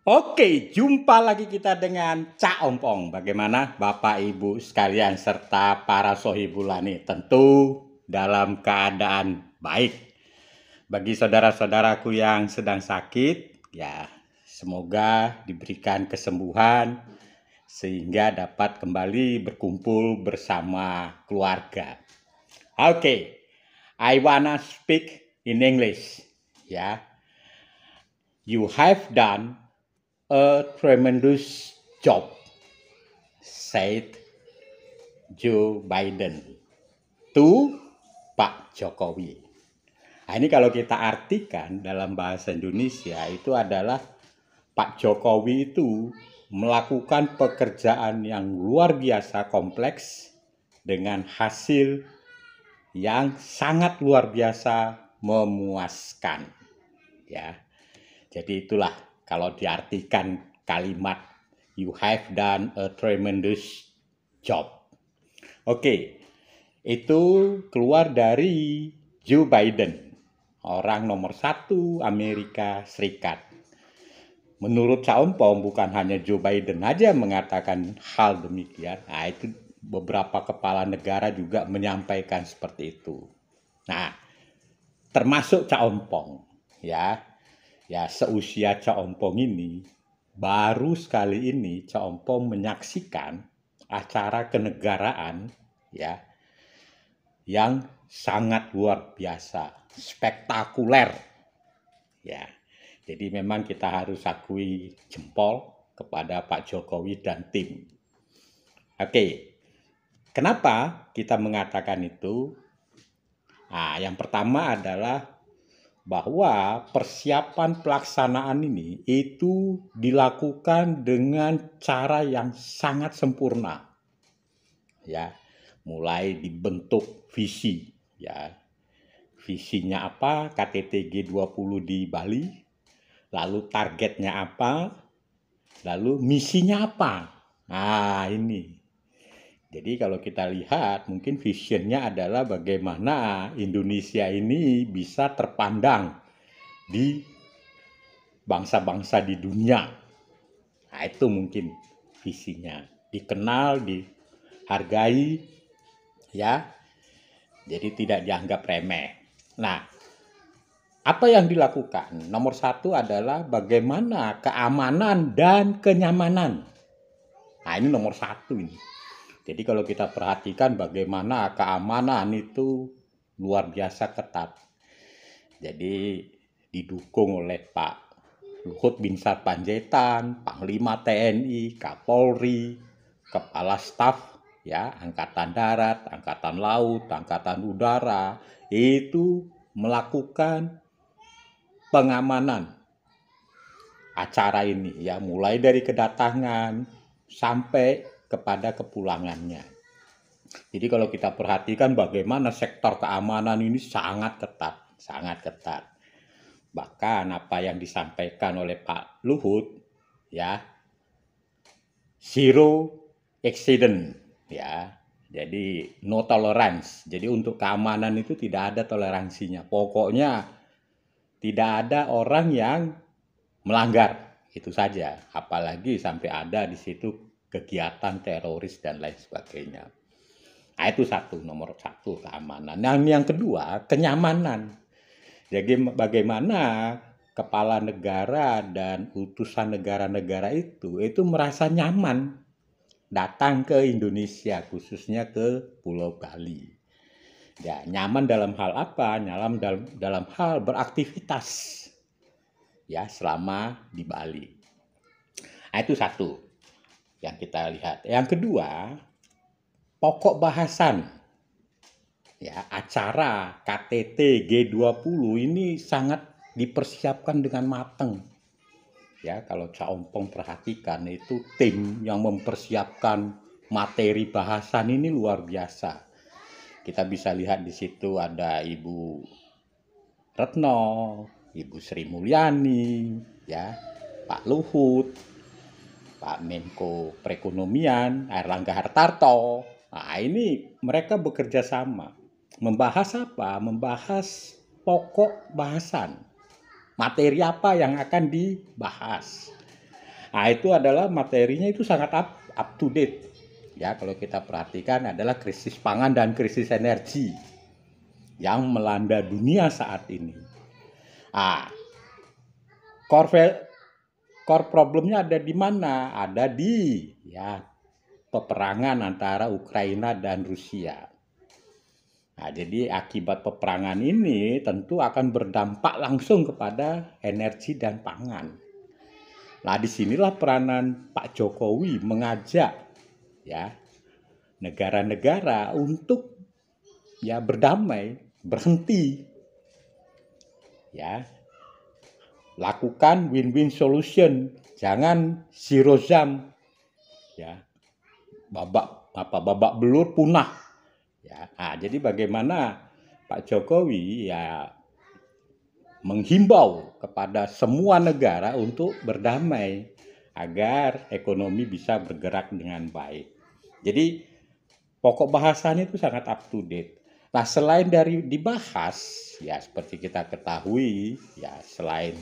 Oke, jumpa lagi kita dengan Cak Ompong. Bagaimana Bapak Ibu sekalian serta para sohibulani? Tentu dalam keadaan baik. Bagi saudara-saudaraku yang sedang sakit, ya semoga diberikan kesembuhan sehingga dapat kembali berkumpul bersama keluarga. Oke, I wanna speak in English. Ya, you have done a tremendous job, said Joe Biden to Pak Jokowi. Nah, ini kalau kita artikan dalam bahasa Indonesia itu adalah Pak Jokowi itu melakukan pekerjaan yang luar biasa kompleks dengan hasil yang sangat luar biasa memuaskan. Ya, jadi itulah kalau diartikan kalimat you have done a tremendous job. Oke, itu keluar dari Joe Biden, orang nomor 1 Amerika Serikat. Menurut Cak Ompong bukan hanya Joe Biden aja mengatakan hal demikian. Nah, itu beberapa kepala negara juga menyampaikan seperti itu. Nah, termasuk Cak Ompong, ya. Ya, seusia Cak Ompong ini, baru sekali ini Cak Ompong menyaksikan acara kenegaraan ya yang sangat luar biasa, spektakuler. Ya. Jadi memang kita harus akui jempol kepada Pak Jokowi dan tim. Oke. Kenapa kita mengatakan itu? Nah, yang pertama adalah bahwa persiapan pelaksanaan ini itu dilakukan dengan cara yang sangat sempurna. Ya, mulai dibentuk visi, ya. Visinya apa? KTT G20 di Bali. Lalu targetnya apa? Lalu misinya apa? Nah, ini. Jadi kalau kita lihat mungkin visionnya adalah bagaimana Indonesia ini bisa terpandang di bangsa-bangsa di dunia. Nah, itu mungkin visinya. Dikenal, dihargai, ya. Jadi tidak dianggap remeh. Nah, apa yang dilakukan? Nomor 1 adalah bagaimana keamanan dan kenyamanan. Nah, ini nomor 1 ini. Jadi kalau kita perhatikan bagaimana keamanan itu luar biasa ketat. Jadi didukung oleh Pak Luhut Binsar Panjaitan, Panglima TNI, Kapolri, Kepala Staf ya, Angkatan Darat, Angkatan Laut, Angkatan Udara itu melakukan pengamanan acara ini ya, mulai dari kedatangan sampai kepada kepulangannya. Jadi kalau kita perhatikan bagaimana sektor keamanan ini sangat ketat. Bahkan apa yang disampaikan oleh Pak Luhut ya, zero accident ya. Jadi no tolerance. Jadi untuk keamanan itu tidak ada toleransinya. Pokoknya tidak ada orang yang melanggar, itu saja. Apalagi sampai ada di situ kegiatan teroris dan lain sebagainya. Nah, itu nomor 1 keamanan. Nah, yang kedua kenyamanan. Jadi bagaimana kepala negara dan utusan negara-negara itu merasa nyaman datang ke Indonesia, khususnya ke Pulau Bali. Ya, nyaman dalam hal apa? Nyaman dalam hal beraktivitas ya selama di Bali. Nah, itu 1 yang kita lihat. Yang kedua, pokok bahasan ya, acara KTT G20 ini sangat dipersiapkan dengan matang. Ya, kalau Cak Ompong perhatikan itu tim yang mempersiapkan materi bahasan ini luar biasa. Kita bisa lihat di situ ada Ibu Retno, Ibu Sri Mulyani, ya, Pak Luhut, Pak Menko Perekonomian, Airlangga Hartarto. Nah, ini mereka bekerja sama. Membahas apa? Membahas pokok bahasan. Materi apa yang akan dibahas. Nah, itu adalah materinya itu sangat up to date. Ya, kalau kita perhatikan adalah krisis pangan dan krisis energi yang melanda dunia saat ini. Ah, core core problemnya ada di mana? Ada di ya peperangan antara Ukraina dan Rusia. Nah, jadi akibat peperangan ini tentu akan berdampak langsung kepada energi dan pangan. Nah, disinilah peranan Pak Jokowi mengajak ya negara-negara untuk ya berdamai, berhenti, ya lakukan win-win solution, jangan zero sum, ya babak belur punah, ya. Nah, jadi bagaimana Pak Jokowi ya menghimbau kepada semua negara untuk berdamai agar ekonomi bisa bergerak dengan baik. Jadi pokok bahasanya itu sangat up to date. Nah, selain dari dibahas, ya seperti kita ketahui, ya selain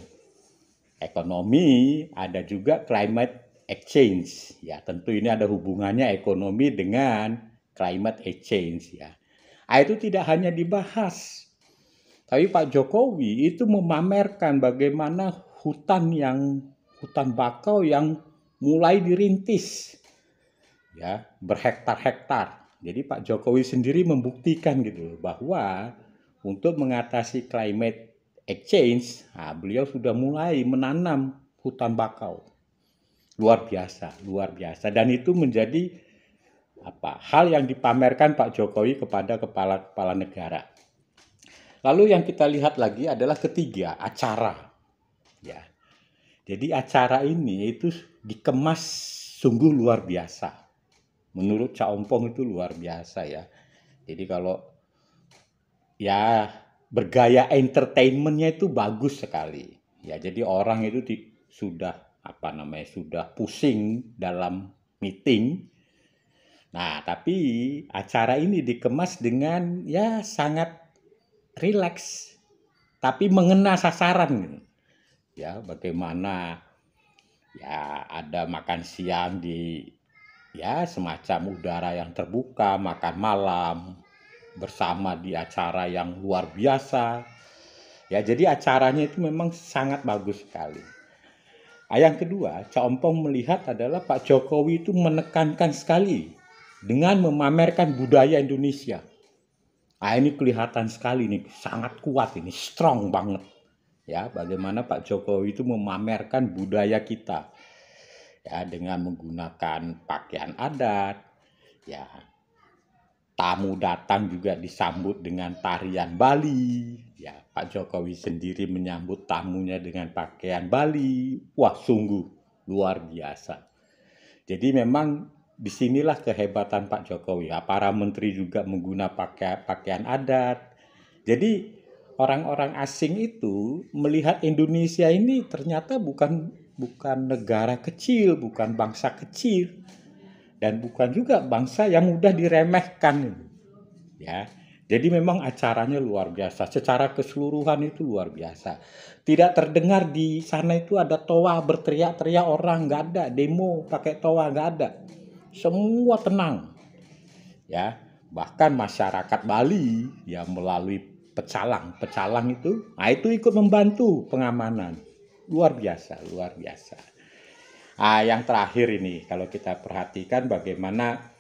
ekonomi, ada juga climate exchange. Ya, tentu ini ada hubungannya ekonomi dengan climate exchange ya. Nah, itu tidak hanya dibahas, tapi Pak Jokowi itu memamerkan bagaimana hutan bakau yang mulai dirintis, ya berhektar-hektar. Jadi Pak Jokowi sendiri membuktikan gitu bahwa untuk mengatasi climate exchange, nah, beliau sudah mulai menanam hutan bakau. Luar biasa, luar biasa. Dan itu menjadi hal yang dipamerkan Pak Jokowi kepada kepala-kepala negara. Lalu yang kita lihat lagi adalah ketiga, acara. Ya. Jadi acara ini itu dikemas sungguh luar biasa. Menurut Cak Ompong itu luar biasa ya. Jadi kalau ya bergaya entertainmentnya itu bagus sekali. Ya, jadi orang itu sudah sudah pusing dalam meeting. Nah, tapi acara ini dikemas dengan ya sangat rileks, tapi mengena sasaran gitu. Ya, bagaimana ya ada makan siang di ya semacam udara yang terbuka, makan malam bersama di acara yang luar biasa. Ya, jadi acaranya itu memang sangat bagus sekali. Nah, yang kedua, Cak Ompong melihat adalah Pak Jokowi itu menekankan sekali dengan memamerkan budaya Indonesia. Nah, ini kelihatan sekali nih, sangat kuat ini, strong banget. Ya, bagaimana Pak Jokowi itu memamerkan budaya kita. Ya, dengan menggunakan pakaian adat, ya. Tamu datang juga disambut dengan tarian Bali. Ya, Pak Jokowi sendiri menyambut tamunya dengan pakaian Bali. Wah, sungguh luar biasa. Jadi memang disinilah kehebatan Pak Jokowi. Ya, para menteri juga menggunakan pakaian adat. Jadi orang-orang asing itu melihat Indonesia ini ternyata bukan negara kecil, bukan bangsa kecil, dan bukan juga bangsa yang mudah diremehkan. Ya, jadi memang acaranya luar biasa. Secara keseluruhan itu luar biasa. Tidak terdengar di sana itu ada toa berteriak-teriak orang, nggak ada. Demo pakai toa, nggak ada. Semua tenang. Ya, bahkan masyarakat Bali ya melalui pecalang itu, nah itu ikut membantu pengamanan. Luar biasa, luar biasa. Ah, yang terakhir ini kalau kita perhatikan bagaimana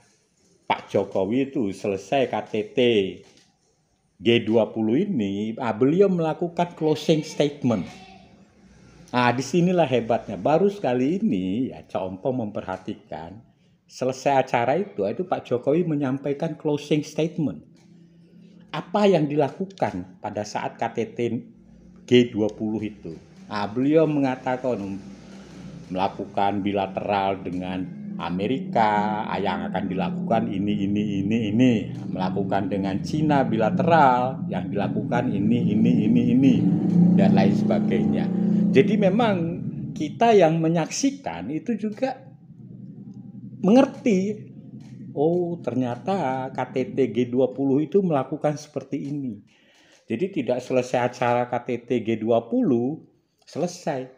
Pak Jokowi itu selesai KTT G20 ini, beliau melakukan closing statement. Nah, disinilah hebatnya. Baru sekali ini ya Cak Ompong memperhatikan selesai acara itu Pak Jokowi menyampaikan closing statement. Apa yang dilakukan pada saat KTT G20 itu? Nah, beliau mengatakan melakukan bilateral dengan Amerika yang akan dilakukan ini, melakukan dengan Cina bilateral yang dilakukan ini dan lain sebagainya. Jadi memang kita yang menyaksikan itu juga mengerti, oh ternyata KTT G20 itu melakukan seperti ini. Jadi tidak selesai acara KTT G20 selesai,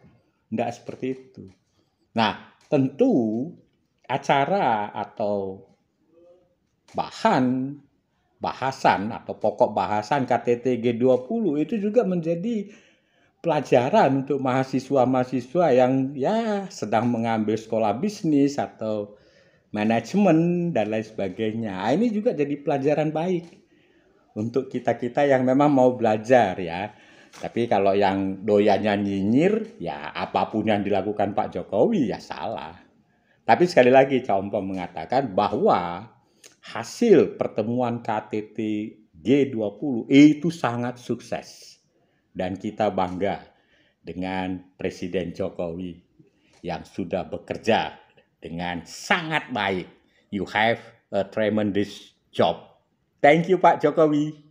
tidak seperti itu. Nah, tentu acara atau bahasan atau pokok bahasan KTT G20 itu juga menjadi pelajaran untuk mahasiswa-mahasiswa yang ya sedang mengambil sekolah bisnis atau manajemen dan lain sebagainya. Ini juga jadi pelajaran baik untuk kita-kita yang memang mau belajar ya. Tapi kalau yang doyannya nyinyir, ya apapun yang dilakukan Pak Jokowi ya salah. Tapi sekali lagi Compo mengatakan bahwa hasil pertemuan KTT G20 itu sangat sukses. Dan kita bangga dengan Presiden Jokowi yang sudah bekerja dengan sangat baik. You have a tremendous job. Thank you Pak Jokowi.